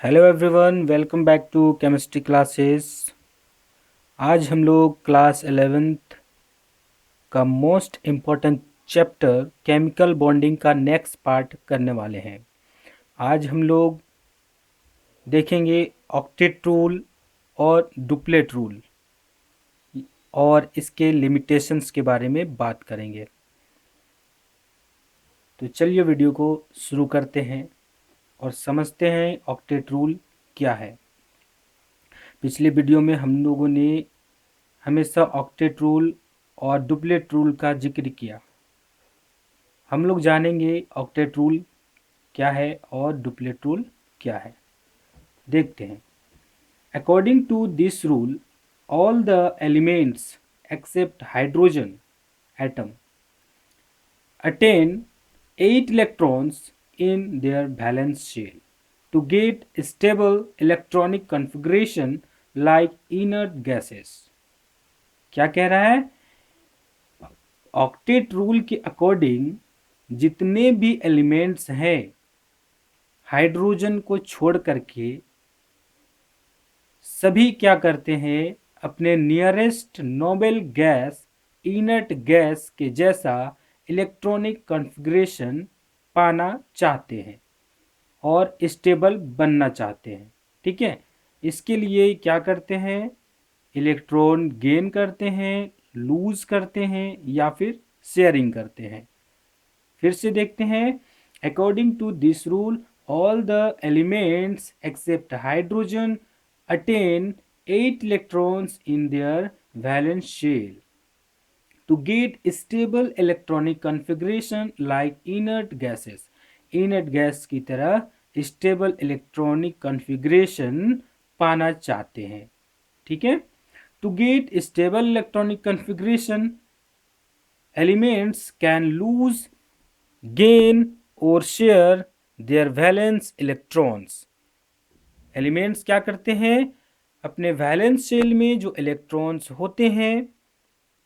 Hello everyone, welcome back to chemistry classes. आज हम लोग क्लास 11th का most important chapter chemical bonding का नेक्स्ट पार्ट करने वाले हैं। आज हम लोग देखेंगे ऑक्टेट रूल और डुप्लेट रूल और इसके लिमिटेशंस के बारे में बात करेंगे। तो चलिए वीडियो को शुरू करते हैं और समझते हैं ऑक्टेट रूल क्या है। पिछले वीडियो में हम लोगों ने हमेशा ऑक्टेट रूल और डुप्लेट रूल का जिक्र किया। हम लोग जानेंगे ऑक्टेट रूल क्या है और डुप्लेट रूल क्या है। देखते हैं। According to this rule, all the elements except hydrogen atom attain 8 electrons in their valence shell to get stable electronic configuration like inert gases। क्या कह रहा है? ऑक्टेट रूल के अकॉर्डिंग जितने भी एलिमेंट्स हैं हाइड्रोजन को छोड़ करके सभी क्या करते हैं, अपने nearest noble gas inert gas के जैसा इलेक्ट्रॉनिक कॉन्फ़िगरेशन पाना चाहते हैं और स्टेबल बनना चाहते हैं। ठीक है, इसके लिए क्या करते हैं, इलेक्ट्रॉन गेन करते हैं, लूज करते हैं या फिर शेयरिंग करते हैं। फिर से देखते हैं। According to this rule, all the elements except hydrogen attain 8 electrons in their valence shell to get stable electronic configuration like inert gases। inert gas की तरह stable electronic configuration पाना चाहते हैं। ठीक है, to get stable electronic configuration elements can lose, gain or share their valence electrons। Elements क्या करते हैं, अपने वैलेंस शेल में जो इलेक्ट्रॉन्स होते हैं,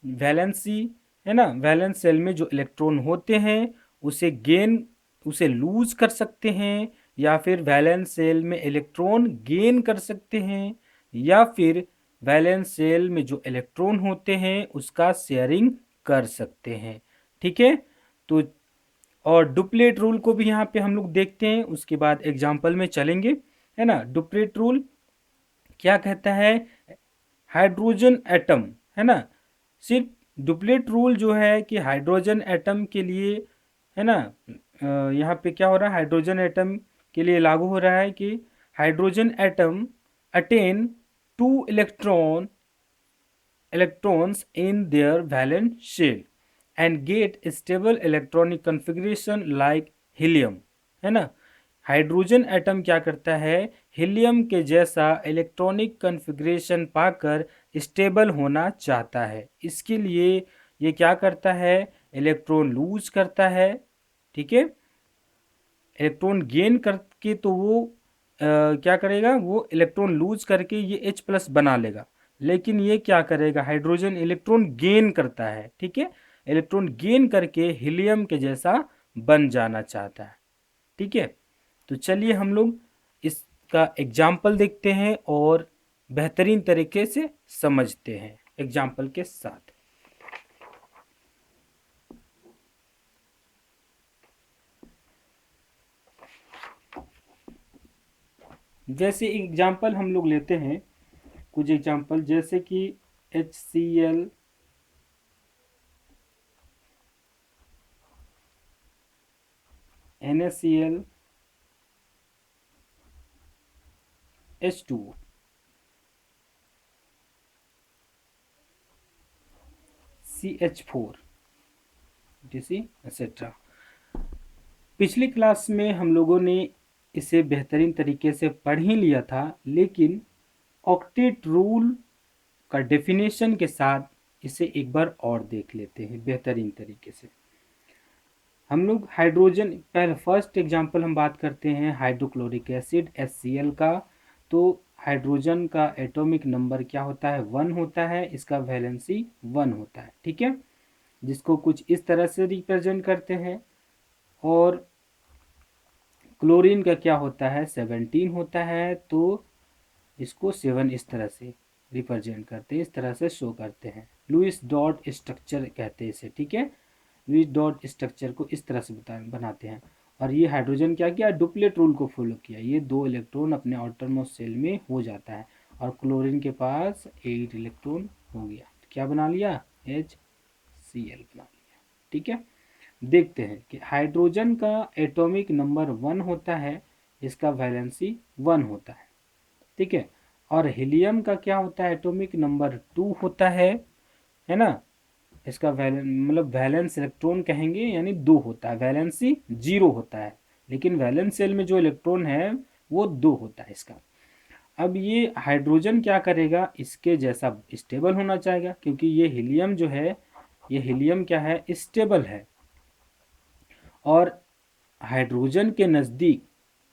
वैलेंसी है ना, वैलेंस शेल में जो इलेक्ट्रॉन होते हैं उसे लूज कर सकते हैं या फिर वैलेंस शेल में इलेक्ट्रॉन गेन कर सकते हैं या फिर वैलेंस शेल में जो इलेक्ट्रॉन होते हैं उसका शेयरिंग कर सकते हैं। ठीक है, तो और डुप्लेट रूल को भी यहाँ पे हम लोग देखते हैं, उसके बाद एग्जाम्पल में चलेंगे, है ना। डुप्लेट रूल क्या कहता है, हाइड्रोजन एटम, है ना। सिर्फ डुप्लेट रूल जो है कि हाइड्रोजन एटम के लिए, है ना, यहाँ पे क्या हो रहा है, हाइड्रोजन एटम के लिए लागू हो रहा है कि hydrogen atom attain 2 electrons in their valence shell and get stable electronic configuration like helium। है ना, हाइड्रोजन एटम क्या करता है, हीलियम के जैसा इलेक्ट्रॉनिक कॉन्फ़िगरेशन पाकर स्टेबल होना चाहता है। इसके लिए ये क्या करता है, इलेक्ट्रॉन लूज करता है। ठीक है, इलेक्ट्रॉन गेन करके तो वो क्या करेगा, वो इलेक्ट्रॉन लूज करके ये H+ बना लेगा, लेकिन ये क्या करेगा, हाइड्रोजन इलेक्ट्रॉन गेन करता है। ठीक है, इलेक्ट्रॉन गेन करके हीलियम के जैसा बन जाना चाहता है। ठीक है, तो चलिए हम लोग इसका एग्जाम्पल देखते हैं और बेहतरीन तरीके से समझते हैं एग्जाम्पल के साथ। जैसे एग्जाम्पल हम लोग लेते हैं, कुछ एग्जाम्पल जैसे कि HCl, NaCl, H2O, CH4, etc etcetera. पिछली क्लास में हम लोगों ने इसे बेहतरीन तरीके से पढ़ ही लिया था, लेकिन ऑक्टेट रूल का डेफिनेशन के साथ इसे एक बार और देख लेते हैं बेहतरीन तरीके से। हम लोग हाइड्रोजन, पहले फर्स्ट एग्जांपल हम बात करते हैं हाइड्रोक्लोरिक एसिड HCl का। तो हाइड्रोजन का एटॉमिक नंबर क्या होता है, 1 होता है, इसका वैलेंसी 1 होता है। ठीक है, जिसको कुछ इस तरह से रिप्रेजेंट करते हैं। और क्लोरीन का क्या होता है 17 होता है, तो इसको 7 इस तरह से रिप्रेजेंट करते हैं, इस तरह से शो करते हैं। लुईस डॉट स्ट्रक्चर कहते हैं इसे, ठीक है। लुईस डॉट स्ट्रक्चर को इस तरह से बनाते हैं। और ये हाइड्रोजन क्या किया, डुप्लेट रूल को फॉलो किया, ये 2 इलेक्ट्रॉन अपने आउटरमोस्ट शेल में हो जाता है। और क्लोरीन के पास 8 इलेक्ट्रॉन हो गया, तो क्या बना लिया, HCl बना लिया, ठीक है। देखते हैं कि हाइड्रोजन का एटॉमिक नंबर 1 होता है, इसका वैलेंसी 1 होता है, ठीक है। और हीलियम का क्या होता है, एटॉमिक नंबर 2 होता है ना। इसका मतलब वैलेंस इलेक्ट्रॉन कहेंगे यानी 2 होता है, वैलेंसी 0 होता है, लेकिन वैलेंस शेल में जो इलेक्ट्रॉन है वो 2 होता है इसका। अब ये हाइड्रोजन क्या करेगा, इसके जैसा स्टेबल होना चाहेगा, क्योंकि ये हीलियम जो है, ये हीलियम क्या है, स्टेबल है। और हाइड्रोजन के नज़दीक,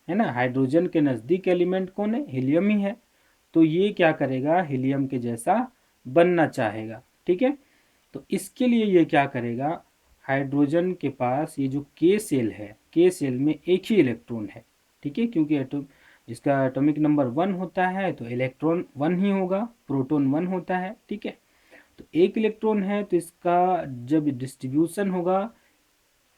है ना, हाइड्रोजन के नज़दीक एलिमेंट कौन है, हीलियम ही है। तो ये क्या करेगा, हीलियम के जैसा बनना चाहेगा, ठीक है। तो इसके लिए ये क्या करेगा, हाइड्रोजन के पास ये जो के सेल है, के सेल में एक ही इलेक्ट्रॉन है, ठीक है, क्योंकि एटम इसका एटॉमिक नंबर 1 होता है तो इलेक्ट्रॉन 1 ही होगा, प्रोटॉन 1 होता है, ठीक है। तो एक इलेक्ट्रॉन है तो इसका जब डिस्ट्रीब्यूशन होगा,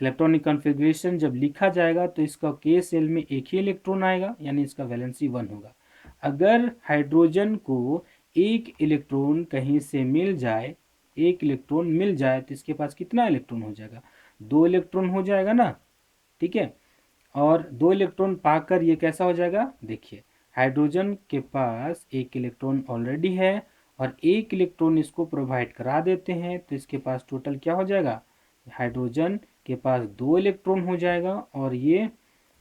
इलेक्ट्रॉनिक कॉन्फ़िगरेशन जब लिखा जाएगा, तो इसका के सेल में एक ही इलेक्ट्रॉन आएगा, यानी इसका वैलेंसी 1 होगा। अगर हाइड्रोजन को एक इलेक्ट्रॉन कहीं से मिल जाए, एक इलेक्ट्रॉन मिल जाए, तो इसके पास कितना इलेक्ट्रॉन हो जाएगा, 2 इलेक्ट्रॉन हो जाएगा ना, ठीक है। और 2 इलेक्ट्रॉन पाकर ये कैसा हो जाएगा, देखिए हाइड्रोजन के पास एक इलेक्ट्रॉन ऑलरेडी है और एक इलेक्ट्रॉन इसको प्रोवाइड करा देते हैं, तो इसके पास टोटल क्या हो जाएगा, हाइड्रोजन के पास 2 इलेक्ट्रॉन हो जाएगा और ये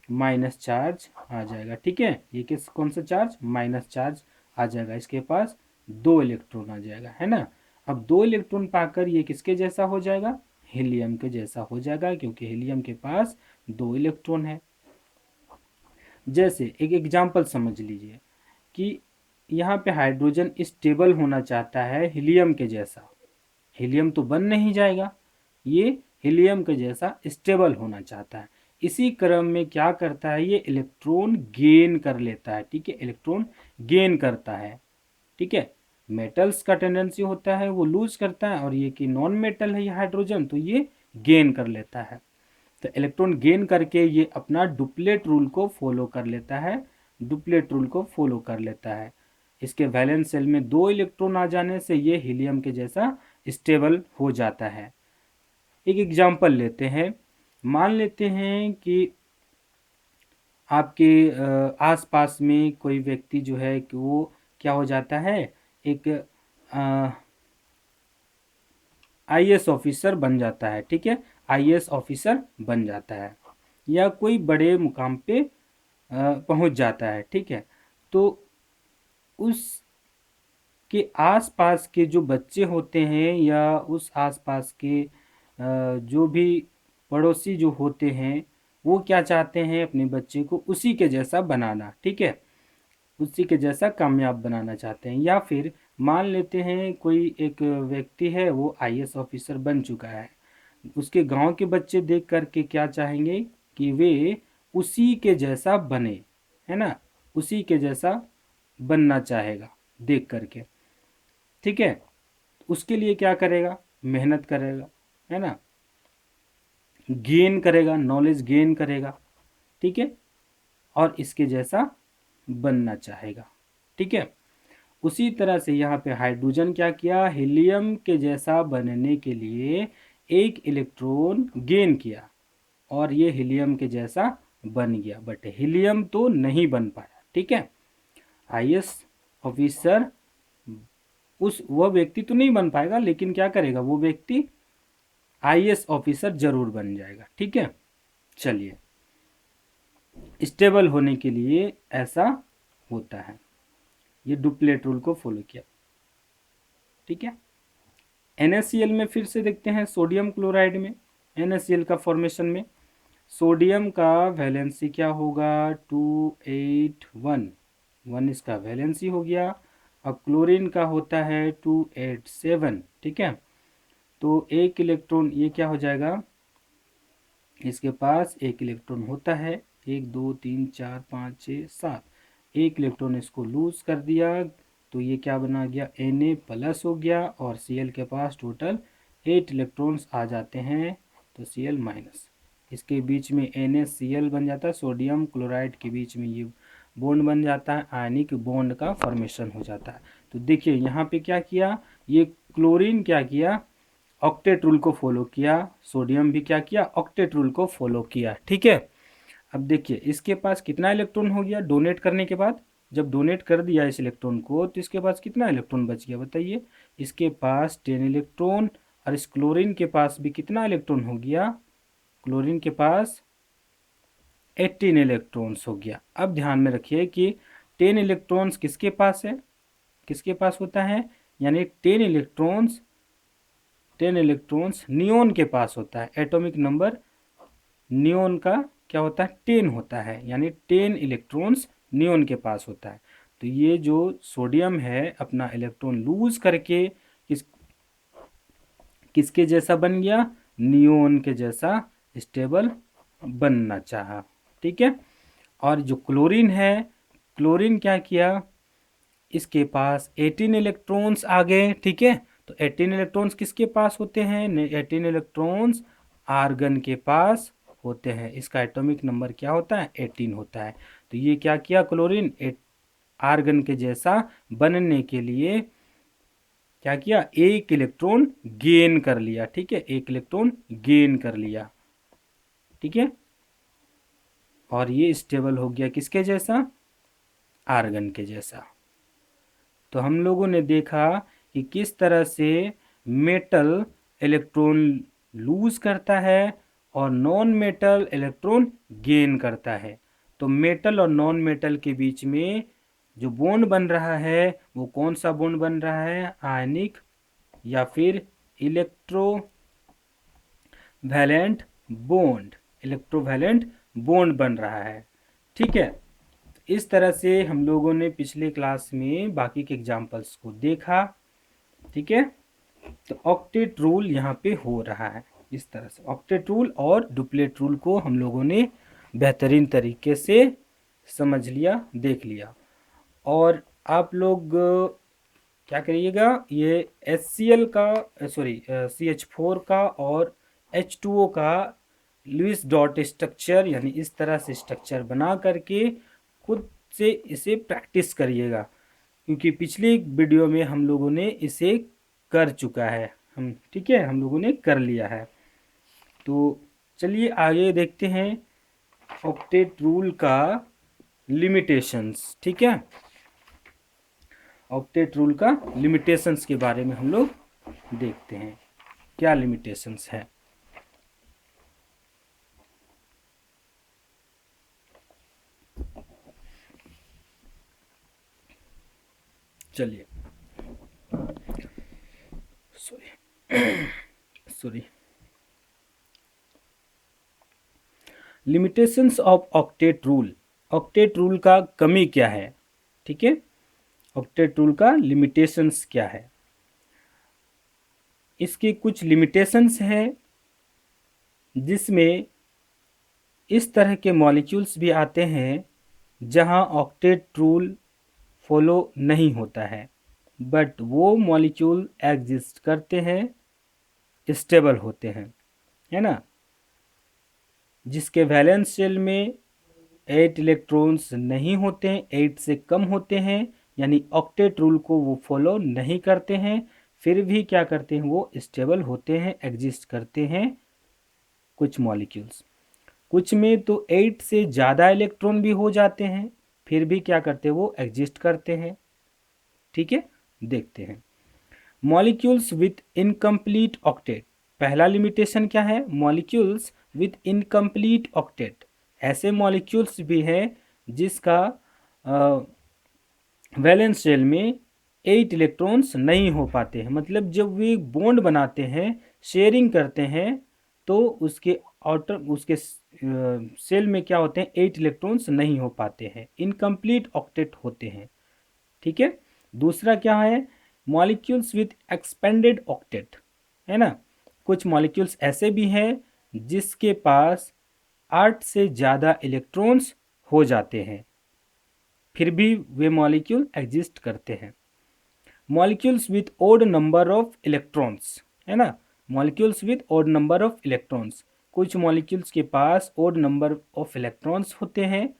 माइनस चार्ज आ जाएगा, ठीक है। ये किस कौन सा चार्ज, माइनस चार्ज आ जाएगा, इसके पास 2 इलेक्ट्रॉन आ जाएगा, है ना। अब 2 इलेक्ट्रॉन पाकर ये किसके जैसा हो जाएगा, हीलियम के जैसा हो जाएगा, क्योंकि हीलियम के पास 2 इलेक्ट्रॉन है। जैसे एक एग्जाम्पल समझ लीजिए कि यहाँ पे हाइड्रोजन स्टेबल होना चाहता है हीलियम के जैसा, हीलियम तो बन नहीं जाएगा, ये हीलियम के जैसा स्टेबल होना चाहता है। इसी क्रम में क्या करता है, ये इलेक्ट्रॉन गेन कर लेता है, ठीक है, इलेक्ट्रॉन गेन करता है, ठीक है। मेटल्स का टेंडेंसी होता है वो लूज करता है, और ये कि नॉन मेटल है ये हाइड्रोजन, तो ये गेन कर लेता है। तो इलेक्ट्रॉन गेन करके ये अपना डुप्लेट रूल को फॉलो कर लेता है, डुप्लेट रूल को फॉलो कर लेता है। इसके वैलेंस शेल में 2 इलेक्ट्रॉन आ जाने से ये हीलियम के जैसा स्टेबल हो जाता है। एक एग्जांपल लेते हैं, मान लेते हैं कि आपके आसपास में कोई व्यक्ति जो है कि वो क्या हो जाता है, एक IAS ऑफिसर बन जाता है, ठीक है, IAS ऑफिसर बन जाता है या कोई बड़े मुकाम पे पहुंच जाता है, ठीक है। तो उस के आसपास के जो बच्चे होते हैं या उस आसपास के जो भी पड़ोसी जो होते हैं, वो क्या चाहते हैं, अपने बच्चे को उसी के जैसा बनाना, ठीक है, उसी के जैसा कामयाब बनाना चाहते हैं। या फिर मान लेते हैं कोई एक व्यक्ति है वो IAS ऑफिसर बन चुका है, उसके गांव के बच्चे देख करके क्या चाहेंगे कि वे उसी के जैसा बने, है ना, उसी के जैसा बनना चाहेगा देख करके, ठीक है। उसके लिए क्या करेगा, मेहनत करेगा, है ना, गेन करेगा, नॉलेज गेन करेगा, ठीक है, और इसके जैसा बनना चाहेगा, ठीक है। उसी तरह से यहाँ पे हाइड्रोजन क्या किया, हीलियम के जैसा बनने के लिए एक इलेक्ट्रॉन गेन किया और ये हीलियम के जैसा बन गया, बट हीलियम तो नहीं बन पाया, ठीक है। IAS ऑफिसर उस वह व्यक्ति तो नहीं बन पाएगा, लेकिन क्या करेगा, वो व्यक्ति IAS ऑफिसर जरूर बन जाएगा, ठीक है। चलिए, स्टेबल होने के लिए ऐसा होता है, ये डुप्लेट रूल को फॉलो किया, ठीक है। NaCl में फिर से देखते हैं, सोडियम क्लोराइड में NaCl का फॉर्मेशन में सोडियम का वैलेंसी क्या होगा, 281, 1 इसका वैलेंसी हो गया। और क्लोरीन का होता है 287, ठीक है। तो एक इलेक्ट्रॉन ये क्या हो जाएगा, इसके पास एक इलेक्ट्रॉन होता है, 1 2 3 4 5 6 7, एक इलेक्ट्रॉन इसको लूज कर दिया तो ये क्या बना गया, Na+ हो गया और Cl के पास टोटल 8 इलेक्ट्रॉन्स आ जाते हैं तो Cl-। इसके बीच में NaCl बन जाता है, सोडियम क्लोराइड के बीच में ये बॉन्ड बन जाता है, आयनिक बॉन्ड का फॉर्मेशन हो जाता है। तो देखिए यहाँ पे क्या किया, ये क्लोरीन क्या किया, ऑक्टेट रूल को फॉलो किया, सोडियम भी क्या किया, ऑक्टेट रूल को फॉलो किया। ठीक है, अब देखिए इसके पास कितना इलेक्ट्रॉन हो गया डोनेट करने के बाद, जब डोनेट कर दिया इस इलेक्ट्रॉन को तो इसके पास कितना इलेक्ट्रॉन बच गया बताइए, इसके पास 10 इलेक्ट्रॉन, और इस क्लोरीन के पास भी कितना इलेक्ट्रॉन हो गया, क्लोरीन के पास 18 इलेक्ट्रॉन्स हो गया। अब ध्यान में रखिए कि 10 इलेक्ट्रॉन्स किसके पास है, किसके पास होता है, यानी 10 इलेक्ट्रॉन्स नियोन के पास होता है। एटॉमिक नंबर नियोन का क्या होता है, 10 होता है, यानी 10 इलेक्ट्रॉन्स नियोन के पास होता है। तो ये जो सोडियम है अपना इलेक्ट्रॉन लूज करके किसके जैसा बन गया, नियोन के जैसा स्टेबल बनना चाहा। ठीक है, और जो क्लोरीन है, क्लोरीन क्या किया, इसके पास 18 इलेक्ट्रॉन्स आ गए। ठीक है, तो 18 इलेक्ट्रॉन्स किसके पास होते हैं, 18 इलेक्ट्रॉन्स आर्गन के पास होते हैं। इसका एटॉमिक नंबर क्या होता है, 18 होता है। तो ये क्या किया क्लोरीन, आर्गन के जैसा बनने के लिए क्या किया, एक इलेक्ट्रॉन गेन कर लिया। ठीक है, एक इलेक्ट्रॉन गेन कर लिया। ठीक है, और ये स्टेबल हो गया किसके जैसा, आर्गन के जैसा। तो हम लोगों ने देखा कि किस तरह से मेटल इलेक्ट्रॉन लूज करता है और नॉन मेटल इलेक्ट्रॉन गेन करता है। तो मेटल और नॉन मेटल के बीच में जो बॉन्ड बन रहा है वो कौन सा बॉन्ड बन रहा है, आयनिक या फिर इलेक्ट्रोवैलेंट बॉन्ड, इलेक्ट्रोवैलेंट बॉन्ड बन रहा है। ठीक है, इस तरह से हम लोगों ने पिछले क्लास में बाकी के एग्जाम्पल्स को देखा। ठीक है, तो ऑक्टेट रूल यहाँ पे हो रहा है इस तरह से, ऑक्टेट रूल और डुप्लेट रूल को हम लोगों ने बेहतरीन तरीके से समझ लिया, देख लिया। और आप लोग क्या करिएगा, ये HCl का सॉरी CH4 का और H2O का लुईस डॉट स्ट्रक्चर, यानी इस तरह से स्ट्रक्चर बना करके खुद से इसे प्रैक्टिस करिएगा, क्योंकि पिछली वीडियो में हम लोगों ने इसे कर चुका है हम। ठीक है, हम लोगों ने कर लिया है। तो चलिए आगे देखते हैं ऑक्टेट रूल का लिमिटेशंस। ठीक है, ऑक्टेट रूल का लिमिटेशंस के बारे में हम लोग देखते हैं क्या लिमिटेशंस है। चलिए sorry limitations of octet rule, octet rule का कमी क्या है। ठीक है, ऑक्टेट रूल का लिमिटेशंस क्या है, इसके कुछ लिमिटेशंस हैं जिसमें इस तरह के मॉलिक्यूल्स भी आते हैं जहां ऑक्टेट रूल फॉलो नहीं होता है, बट वो मॉलिक्यूल एग्जिस्ट करते हैं, स्टेबल होते हैं, है ना, जिसके वैलेंस शेल में 8 इलेक्ट्रॉन्स नहीं होते हैं, 8 से कम होते हैं, यानी ऑक्टेट रूल को वो फॉलो नहीं करते हैं, फिर भी क्या करते हैं, वो स्टेबल होते हैं, एग्जिस्ट करते हैं कुछ मॉलिक्यूल्स। कुछ में तो 8 से ज़्यादा इलेक्ट्रॉन भी हो जाते हैं, फिर भी क्या करते हैं, वो एग्जिस्ट करते हैं। ठीक है, देखते हैं मॉलिक्यूल्स विथ इनकम्प्लीट ऑक्टेट। पहला लिमिटेशन क्या है, मॉलिक्यूल्स विथ इनकम्प्लीट ऑक्टेट, ऐसे मॉलिक्यूल्स भी हैं जिसका वैलेंस शेल में 8 इलेक्ट्रॉन्स नहीं हो पाते हैं, मतलब जब वे बॉन्ड बनाते हैं, शेयरिंग करते हैं, तो उसके आउटर उसके सेल में क्या होते हैं, 8 इलेक्ट्रॉन्स नहीं हो पाते हैं, इनकम्प्लीट ऑक्टेट होते हैं। ठीक है, दूसरा क्या है, मॉलिक्यूल्स विथ एक्सपेंडेड ऑक्टेट, है ना, कुछ मॉलिक्यूल्स ऐसे भी हैं जिसके पास 8 से ज़्यादा इलेक्ट्रॉन्स हो जाते हैं, फिर भी वे मॉलिक्यूल एग्जिस्ट करते हैं। Molecules with odd number of electrons, है ना, molecules with odd number of electrons, कुछ मॉलिक्यूल्स के पास ओड नंबर ऑफ इलेक्ट्रॉन्स होते हैं,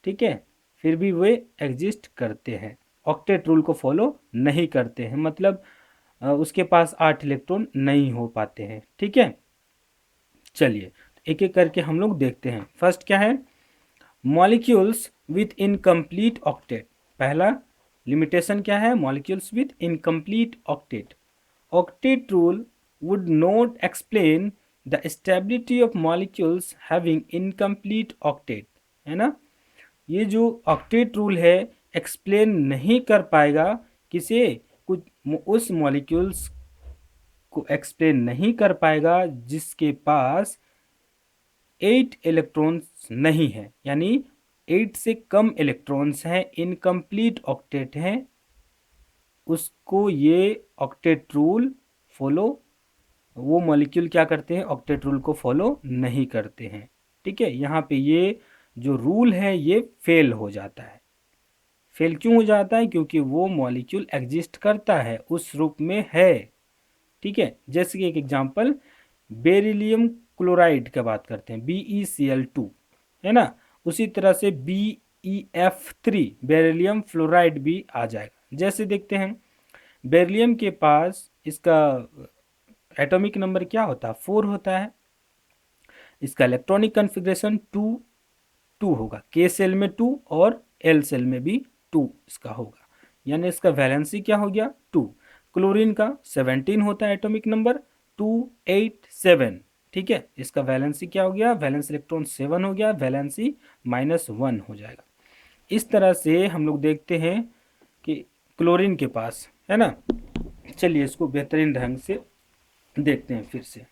ठीक है, फिर भी वे एग्जिस्ट करते हैं, ऑक्टेट रूल को फॉलो नहीं करते हैं, मतलब उसके पास 8 इलेक्ट्रॉन नहीं हो पाते हैं, ठीक है। चलिए एक एक करके हम लोग देखते हैं। फर्स्ट क्या है, मॉलिक्यूल्स विथ इनकम्प्लीट ऑक्टेट। पहला लिमिटेशन क्या है, molecules with incomplete octet. Octet rule would not explain the stability of molecules having incomplete octet, है ना। ये जो ऑक्टेट रूल है एक्सप्लेन नहीं कर पाएगा किसे, कुछ उस मॉलिक्यूल्स को एक्सप्लेन नहीं कर पाएगा जिसके पास 8 इलेक्ट्रॉन्स नहीं है, यानी 8 से कम इलेक्ट्रॉन्स हैं, इनकम्प्लीट ऑक्टेट हैं, उसको ये ऑक्टेट रूल फॉलो, वो मॉलिक्यूल क्या करते हैं, ऑक्टेट रूल को फॉलो नहीं करते हैं, ठीक है। यहाँ पे ये जो रूल है ये फेल हो जाता है। फेल क्यों हो जाता है, क्योंकि वो मॉलिक्यूल एग्जिस्ट करता है, उस रूप में है, ठीक है। जैसे कि एक एग्जांपल बेरिलियम क्लोराइड का बात करते हैं, BeCl2, है ना, उसी तरह से BeF3 बेरिलियम फ्लोराइड भी आ जाएगा। जैसे देखते हैं बेरिलियम के पास इसका एटॉमिक नंबर क्या होता है, 4 होता है, इसका इलेक्ट्रॉनिक कॉन्फ़िगरेशन 2 होगा, K सेल में 2 और L सेल में भी 2 इसका होगा, यानी इसका वैलेंसी क्या हो गया 2। क्लोरीन का 17 होता है एटॉमिक नंबर 287, ठीक है, इसका वैलेंसी क्या हो गया, वैलेंस इलेक्ट्रॉन 7 हो गया, वैलेंसी -1 हो जाएगा। इस तरह से हम लोग देखते हैं कि क्लोरीन के पास, है ना। चलिए इसको बेहतरीन ढंग से देखते हैं फिर से।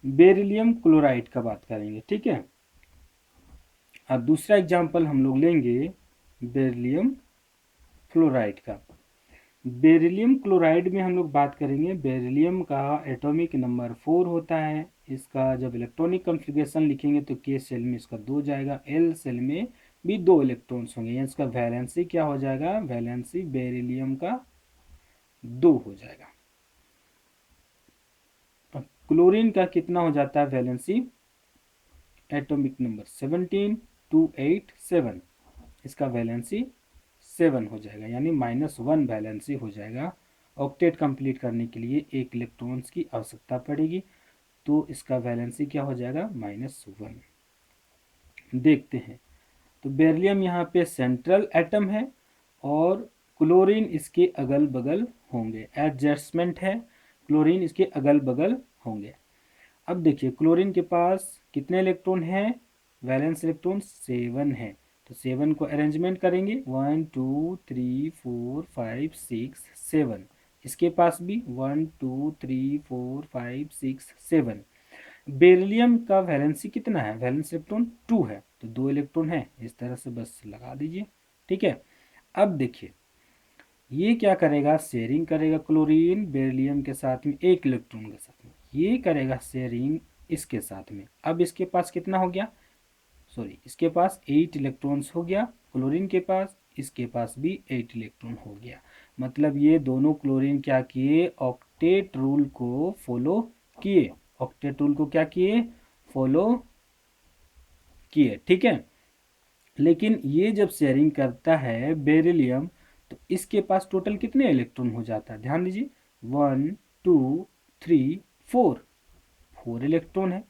बेरिलियम क्लोराइड का बात करेंगे, ठीक है। अब दूसरा एग्जांपल हम लोग लेंगे बेरिलियम फ्लोराइड का। बेरिलियम क्लोराइड में हम लोग बात करेंगे, बेरिलियम का एटॉमिक नंबर 4 होता है, इसका जब इलेक्ट्रॉनिक कॉन्फ़िगरेशन लिखेंगे तो K सेल में इसका 2 जाएगा, L सेल में भी 2 इलेक्ट्रॉन्स होंगे, यानी इसका वैलेंसी क्या हो जाएगा, वैलेंसी बेरिलियम का 2 हो जाएगा। क्लोरीन का कितना हो जाता है वैलेंसी, एटॉमिक नंबर 17, 287, इसका वैलेंसी 7 हो जाएगा, यानी -1 वैलेंसी हो जाएगा। ऑक्टेट कंप्लीट करने के लिए 1 इलेक्ट्रॉन्स की आवश्यकता पड़ेगी, तो इसका वैलेंसी क्या हो जाएगा, -1। देखते हैं तो बेरिलियम यहाँ पे सेंट्रल एटम है और क्लोरीन इसके अगल बगल होंगे, एडजस्टमेंट है, क्लोरीन इसके अगल बगल होंगे। अब देखिए क्लोरीन के पास कितने इलेक्ट्रॉन हैं, वैलेंस इलेक्ट्रॉन 7 है, तो 7 को अरेंजमेंट करेंगे, 1 2 3 4 5 6 7, इसके पास भी 1 2 3 4 5 6 7। बेरिलियम का वैलेंसी कितना है, वैलेंस इलेक्ट्रॉन 2 है, तो 2 इलेक्ट्रॉन है, इस तरह से बस लगा दीजिए, ठीक है। अब देखिए ये क्या करेगा, शेयरिंग करेगा क्लोरीन बेरिलियम के साथ में 1 इलेक्ट्रॉन के साथ में, ये करेगा शेयरिंग इसके साथ में। अब इसके पास कितना हो गया, सॉरी इसके पास 8 इलेक्ट्रॉन्स हो गया क्लोरीन के पास, इसके पास भी 8 इलेक्ट्रॉन हो गया, मतलब ये दोनों क्लोरीन क्या किए, ऑक्टेट रूल को फॉलो किए, ऑक्टेट रूल को क्या किए, फॉलो किए, ठीक है। लेकिन ये जब शेयरिंग करता है बेरिलियम तो इसके पास टोटल कितने इलेक्ट्रॉन हो जाता है, ध्यान दीजिए 1 2 3 4, 4 इलेक्ट्रॉन है।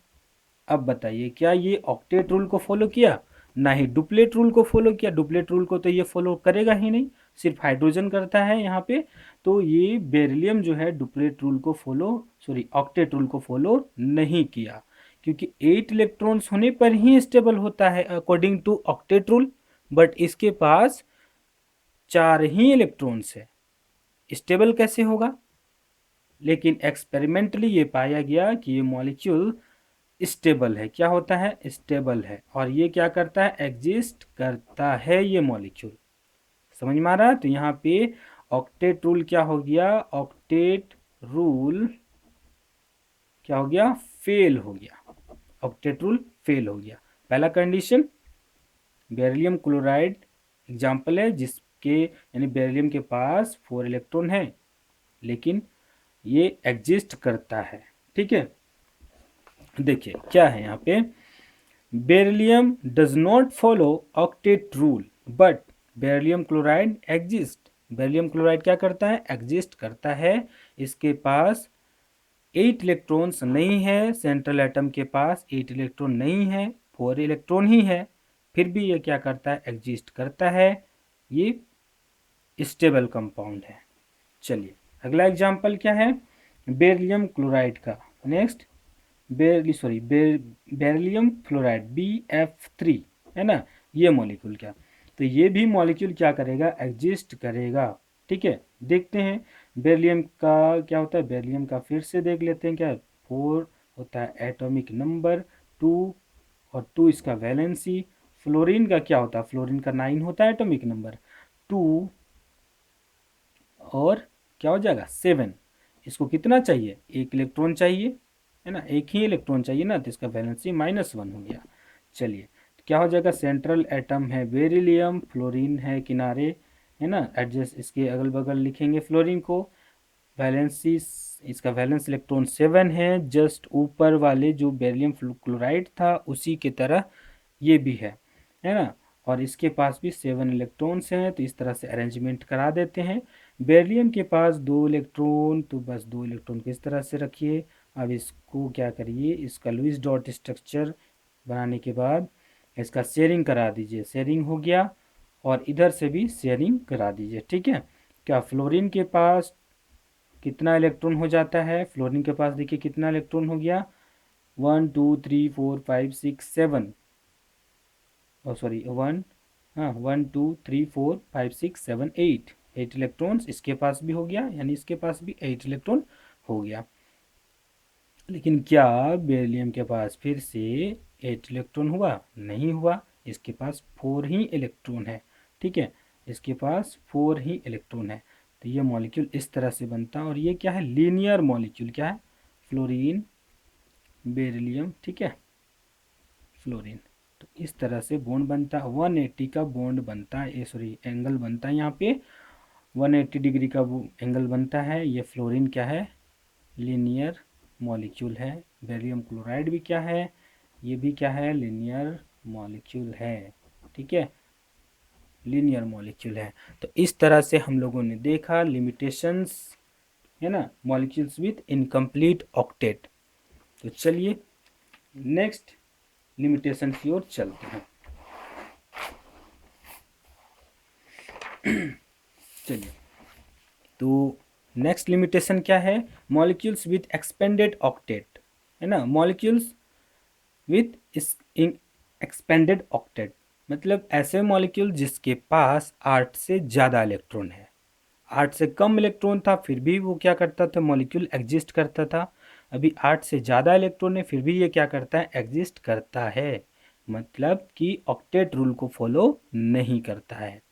अब बताइए क्या ये ऑक्टेट रूल को फॉलो किया, ना ही डुप्लेट रूल को फॉलो किया, डुप्लेट रूल को तो ये फॉलो करेगा ही नहीं, सिर्फ हाइड्रोजन करता है यहाँ पे, तो ये बेरिलियम जो है डुप्लेट रूल को फॉलो, सॉरी ऑक्टेट रूल को फॉलो नहीं किया, क्योंकि 8 इलेक्ट्रॉन्स होने पर ही स्टेबल होता है according to octet rule, but इसके पास 4 ही इलेक्ट्रॉन्स है, स्टेबल कैसे होगा। लेकिन एक्सपेरिमेंटली ये पाया गया कि ये मॉलिक्यूल स्टेबल है, क्या होता है, स्टेबल है, और ये क्या करता है, एग्जिस्ट करता है ये मॉलिक्यूल, समझ में आ रहा है। तो यहाँ पे ऑक्टेट रूल क्या हो गया, ऑक्टेट रूल क्या हो गया, फेल हो गया, ऑक्टेट रूल फेल हो गया। पहला कंडीशन, बेरिलियम क्लोराइड एग्जाम्पल है जिसके यानी बेरिलियम के पास 4 इलेक्ट्रॉन है लेकिन ये एग्जिस्ट करता है। ठीक है, देखिए क्या है यहाँ पे, beryllium does not follow octet rule but beryllium chloride exist. Beryllium chloride क्या करता है, एग्जिस्ट करता है। इसके पास 8 इलेक्ट्रॉन्स नहीं है, सेंट्रल एटम के पास 8 इलेक्ट्रॉन नहीं है, 4 इलेक्ट्रॉन ही है, फिर भी ये क्या करता है, एग्जिस्ट करता है। ये स्टेबल कंपाउंड है। चलिए अगला एग्जांपल क्या है, बेरिलियम क्लोराइड का। नेक्स्ट बेरिलियम फ्लोराइड BF3 है ना, ये मॉलिक्यूल क्या, तो ये भी मॉलिक्यूल क्या करेगा, एग्जिस्ट करेगा। ठीक है, देखते हैं बेरिलियम का क्या होता है। बेरिलियम का फिर से देख लेते हैं क्या, 4 होता है एटॉमिक नंबर, 2 और 2 इसका वैलेंसी। फ्लोरीन का क्या होता है, फ्लोरीन का 9 होता है एटॉमिक नंबर, 2 और क्या हो जाएगा 7। इसको कितना चाहिए, 1 इलेक्ट्रॉन चाहिए है ना, 1 ही इलेक्ट्रॉन चाहिए ना, तो इसका वैलेंसी -1 हो गया। चलिए तो क्या हो जाएगा, सेंट्रल एटम है बेरिलियम, फ्लोरीन है किनारे है ना, एडजस्ट इसके अगल बगल लिखेंगे फ्लोरीन को। वैलेंसी, इसका वैलेंस इलेक्ट्रॉन 7 है, जस्ट ऊपर वाले जो बेरिलियम क्लोराइड था उसी की तरह ये भी है ना, और इसके पास भी 7 इलेक्ट्रॉन्स हैं। तो इस तरह से अरेंजमेंट करा देते हैं। बेरिलियम के पास 2 इलेक्ट्रॉन, तो बस 2 इलेक्ट्रॉन को इस तरह से रखिए। अब इसको क्या करिए, इसका लुईस डॉट स्ट्रक्चर बनाने के बाद इसका शेयरिंग करा दीजिए, शेयरिंग हो गया, और इधर से भी शेयरिंग करा दीजिए। ठीक है, क्या फ्लोरीन के पास कितना इलेक्ट्रॉन हो जाता है, फ्लोरीन के पास देखिए कितना इलेक्ट्रॉन हो गया, 1 2 3 4 5 6 7, सॉरी 1, हाँ 1 2 3 4 5 6 7 8, 8 इलेक्ट्रॉन्स इसके पास भी हो गया, यानी इसके पास भी 8 इलेक्ट्रॉन हो गया। लेकिन क्या बेरिलियम के पास फिर से 8 इलेक्ट्रॉन हुआ, नहीं हुआ, इसके पास 4 ही इलेक्ट्रॉन है। ठीक है, इसके पास 4 ही इलेक्ट्रॉन है। तो ये मॉलिक्यूल इस तरह से बनता है, और ये क्या है, लीनियर मॉलिक्यूल, क्या है, फ्लोरीन बेरिलियम, ठीक है, फ्लोरीन। तो इस तरह से बॉन्ड बनता है, 180 का बॉन्ड बनता है, सॉरी एंगल बनता है यहाँ पे, 180 डिग्री का वो एंगल बनता है। ये फ्लोरीन क्या है, लीनियर मॉलिक्यूल है। बेरिलियम क्लोराइड भी क्या है, ये भी क्या है, लीनियर मॉलिक्यूल है। ठीक है, लीनियर मॉलिक्यूल है। तो इस तरह से हम लोगों ने देखा लिमिटेशंस है ना, मॉलिक्यूल्स विथ इनकम्प्लीट ऑक्टेट। तो चलिए नेक्स्ट लिमिटेशन की ओर चलते हैं। चलिए तो नेक्स्ट लिमिटेशन क्या है, मॉलिक्यूल्स विथ एक्सपेंडेड ऑक्टेट है ना, मॉलिक्यूल्स विथ एक्सपेंडेड ऑक्टेट मतलब ऐसे मॉलिक्यूल जिसके पास 8 से ज़्यादा इलेक्ट्रॉन है। 8 से कम इलेक्ट्रॉन था फिर भी वो क्या करता था, मॉलिक्यूल एग्जिस्ट करता था। अभी 8 से ज़्यादा इलेक्ट्रॉन है फिर भी ये क्या करता है, एग्जिस्ट करता है, मतलब कि ऑक्टेट रूल को फॉलो नहीं करता है।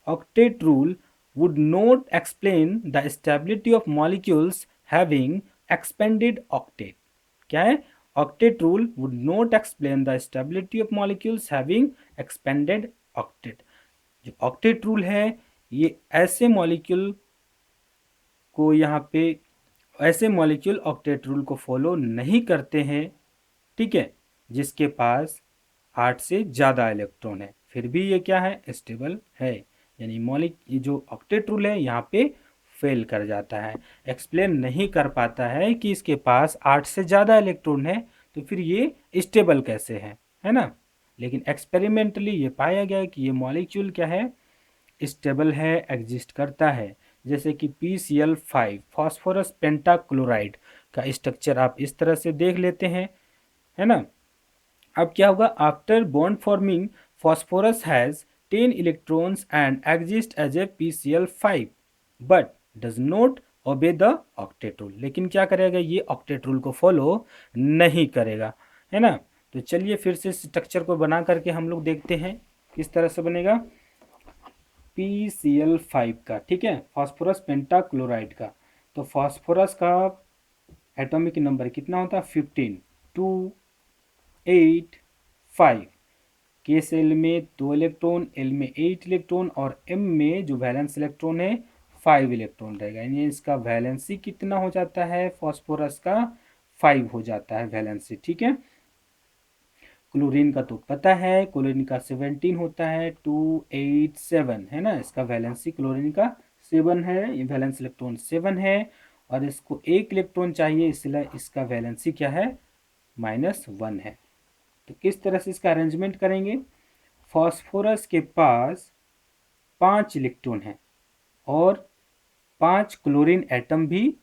Octet rule would not explain the stability of molecules having expanded octet. क्या है, octet rule would not explain the stability of molecules having expanded octet। जो octet rule है ये ऐसे मॉलिक्यूल को यहाँ पे, ऐसे मॉलिक्यूल ऑक्टेट रूल को फॉलो नहीं करते हैं, ठीक है, जिसके पास 8 से ज़्यादा इलेक्ट्रॉन है फिर भी ये क्या है, स्टेबल है। यानी जो ऑक्टेट रूल है यहाँ पे फेल कर जाता है, एक्सप्लेन नहीं कर पाता है कि इसके पास 8 से ज़्यादा इलेक्ट्रॉन है तो फिर ये स्टेबल कैसे है ना। लेकिन एक्सपेरिमेंटली ये पाया गया कि ये मॉलिक्यूल क्या है, स्टेबल है, एग्जिस्ट करता है। जैसे कि PCl5 फास्फोरस पेंटाक्लोराइड का स्ट्रक्चर आप इस तरह से देख लेते हैं, है ना। अब क्या होगा, after bond forming phosphorus has 10 electrons and exists as a PCl5 but does not obey the octet rule। लेकिन क्या करेगा, ये ऑक्टेट रूल को फॉलो नहीं करेगा, है ना। तो चलिए फिर से स्ट्रक्चर को बना करके हम लोग देखते हैं किस तरह से बनेगा। PCl5 का, ठीक है, फास्फोरस पेंटाक्लोराइड का। तो फास्फोरस का एटॉमिक नंबर कितना होता है 15, 2, 8, 5। के सेल में 2 इलेक्ट्रॉन, एल में 8 इलेक्ट्रॉन और एम में जो वैलेंस इलेक्ट्रॉन है 5 इलेक्ट्रॉन रहेगा। यानी इसका वैलेंसी कितना हो जाता है फॉस्फोरस का 5 हो जाता है वैलेंसी। ठीक है। क्लोरीन का तो पता है, क्लोरीन का 17 होता है, 287 है ना, इसका वैलेंसी क्लोरीन का 7 है, ये वैलेंस इलेक्ट्रॉन 7 है और इसको एक इलेक्ट्रॉन चाहिए, इसलिए इसका वैलेंसी क्या है -1 है। तो किस तरह से इसका अरेंजमेंट करेंगे, फॉस्फोरस के पास 5 इलेक्ट्रॉन है और 5 क्लोरीन एटम भी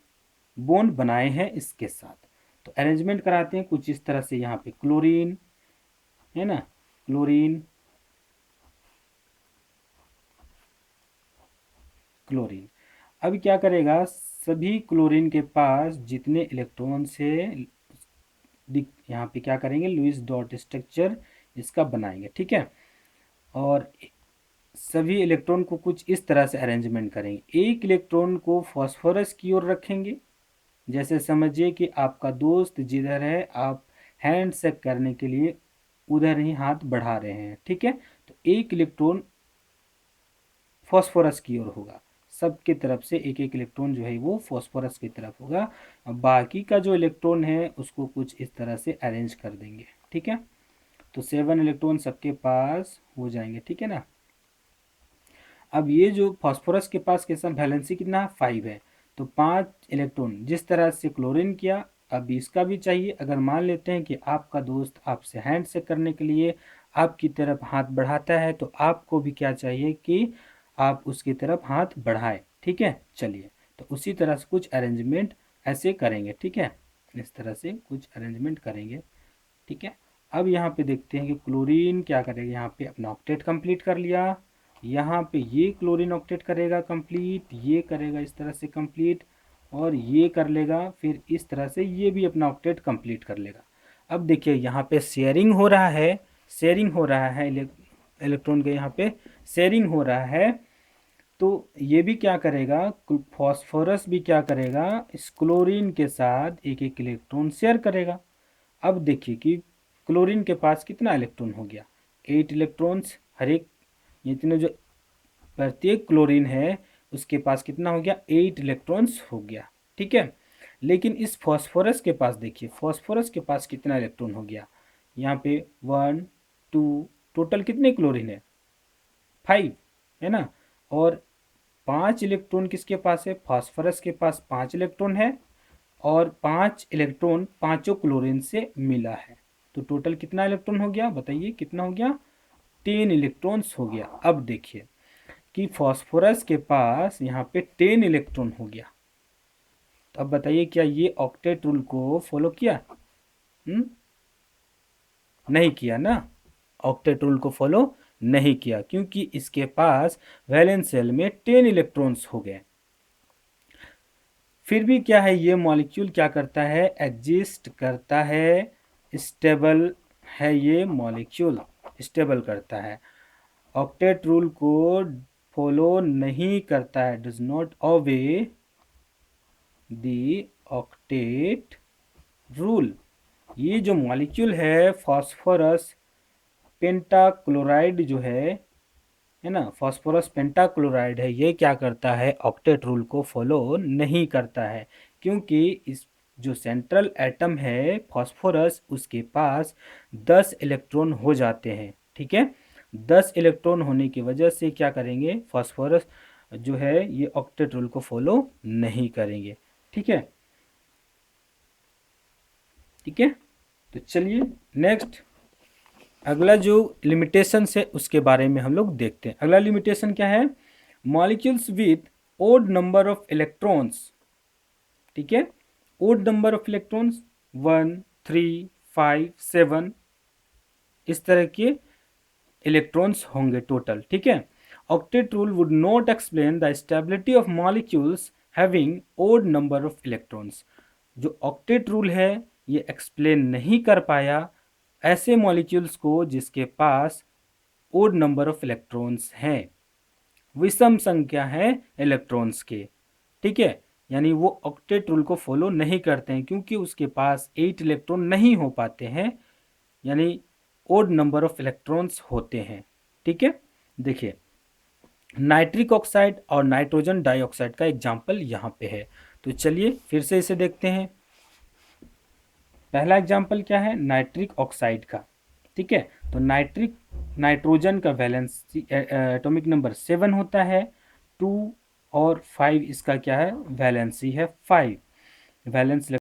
बॉन्ड बनाए हैं इसके साथ। तो अरेंजमेंट कराते हैं कुछ इस तरह से, यहाँ पे क्लोरीन है ना, क्लोरीन, क्लोरीन। अब क्या करेगा, सभी क्लोरीन के पास जितने इलेक्ट्रॉन से यहाँ पे क्या करेंगे, लुईस डॉट स्ट्रक्चर इसका बनाएंगे। ठीक है। और सभी इलेक्ट्रॉन को कुछ इस तरह से अरेंजमेंट करेंगे, एक इलेक्ट्रॉन को फॉस्फोरस की ओर रखेंगे, जैसे समझिए कि आपका दोस्त जिधर है आप हैंड शेक करने के लिए उधर ही हाथ बढ़ा रहे हैं। ठीक है। तो एक इलेक्ट्रॉन फॉस्फोरस की ओर होगा, सबके तरफ से एक एक इलेक्ट्रॉन जो है वो फॉस्फोरस की तरफ होगा। अब बाकी का जो इलेक्ट्रॉन है उसको कुछ इस तरह से अरेंज कर देंगे। ठीक है। तो 7 इलेक्ट्रॉन सबके पास हो जाएंगे। ठीक है ना। अब ये जो फॉस्फोरस के पास कैसा वैलेंसी कितना है 5 है, तो 5 इलेक्ट्रॉन जिस तरह से क्लोरीन किया अब इसका भी चाहिए। अगर मान लेते हैं कि आपका दोस्त आपसे हैंड शेक करने के लिए आपकी तरफ हाथ बढ़ाता है, तो आपको भी क्या चाहिए कि आप उसकी तरफ हाथ बढ़ाएं। ठीक है। चलिए, तो उसी तरह से कुछ अरेंजमेंट ऐसे करेंगे। ठीक है। इस तरह से कुछ अरेंजमेंट करेंगे। ठीक है। अब यहाँ पे देखते हैं कि क्लोरीन क्या करेगा, यहाँ पे अपना ऑक्टेट कंप्लीट कर लिया, यहाँ पे ये क्लोरीन ऑक्टेट करेगा कंप्लीट, ये करेगा इस तरह से कंप्लीट और ये कर लेगा, फिर इस तरह से ये भी अपना ऑक्टेट कंप्लीट कर लेगा। अब देखिए यहाँ पे शेयरिंग हो रहा है, शेयरिंग हो रहा है इलेक्ट्रॉन के, यहाँ पे शेयरिंग हो रहा है। तो ये भी क्या करेगा, फॉस्फोरस भी क्या करेगा, इस क्लोरीन के साथ एक एक इलेक्ट्रॉन शेयर करेगा। अब देखिए कि क्लोरीन के पास कितना इलेक्ट्रॉन हो गया, 8 इलेक्ट्रॉन्स, हर एक इतने जो प्रत्येक क्लोरीन है उसके पास कितना हो गया 8 इलेक्ट्रॉन्स हो गया। ठीक है। लेकिन इस फॉस्फोरस के पास देखिए, फॉस्फोरस के पास कितना इलेक्ट्रॉन हो गया, यहाँ पे 1, 2, टोटल कितने क्लोरीन है 5 है ना। और 5 इलेक्ट्रॉन किसके पास है, फॉस्फोरस के पास 5 इलेक्ट्रॉन है और 5 इलेक्ट्रॉन पांचों क्लोरीन से मिला है। तो टोटल कितना इलेक्ट्रॉन हो गया, बताइए कितना हो गया, 10 इलेक्ट्रॉन्स हो गया। अब देखिए कि फॉस्फोरस के पास यहाँ पे 10 इलेक्ट्रॉन हो गया, तो अब बताइए क्या ये ऑक्टेट रूल को फॉलो किया, नहीं किया ना, ऑक्टेट रूल को फॉलो नहीं किया, क्योंकि इसके पास वैलेंस शेल में 10 इलेक्ट्रॉन्स हो गए। फिर भी क्या है, ये मॉलिक्यूल क्या करता है, एग्जिस्ट करता है, स्टेबल है, ये मॉलिक्यूल स्टेबल करता है, ऑक्टेट रूल को फॉलो नहीं करता है, does not obey the octet rule. ये जो मॉलिक्यूल है फॉस्फोरस पेंटाक्लोराइड जो है ना, फॉस्फोरस पेंटाक्लोराइड है, ये क्या करता है, ऑक्टेट रूल को फॉलो नहीं करता है, क्योंकि इस जो सेंट्रल एटम है फॉस्फोरस उसके पास 10 इलेक्ट्रॉन हो जाते हैं। ठीक है। 10 इलेक्ट्रॉन होने की वजह से क्या करेंगे, फॉस्फोरस जो है ये ऑक्टेट रूल को फॉलो नहीं करेंगे। ठीक है। ठीक है। तो चलिए नेक्स्ट, अगला जो लिमिटेशन है उसके बारे में हम लोग देखते हैं। अगला लिमिटेशन क्या है, molecules with odd number of electrons. ठीक है। ओड नंबर ऑफ इलेक्ट्रॉन्स 1, 3, 5, 7 इस तरह के इलेक्ट्रॉन्स होंगे टोटल। ठीक है। Octet rule would not explain the stability of molecules having odd number of electrons. जो ऑक्टेट रूल है ये एक्सप्लेन नहीं कर पाया ऐसे मॉलिक्यूल्स को जिसके पास ओड नंबर ऑफ इलेक्ट्रॉन्स हैं, विषम संख्या है इलेक्ट्रॉन्स के। ठीक है। यानी वो ऑक्टेट रूल को फॉलो नहीं करते हैं, क्योंकि उसके पास 8 इलेक्ट्रॉन नहीं हो पाते हैं, यानी ओड नंबर ऑफ इलेक्ट्रॉन्स होते हैं। ठीक है, देखिए नाइट्रिक ऑक्साइड और नाइट्रोजन डाइऑक्साइड का एग्जाम्पल यहाँ पे है। तो चलिए फिर से इसे देखते हैं। पहला एग्जाम्पल क्या है, नाइट्रिक ऑक्साइड का। ठीक है, तो नाइट्रोजन का वैलेंसी एटॉमिक नंबर 7 होता है, 2 और 5 इसका क्या है, वैलेंसी है 5, वैलेंस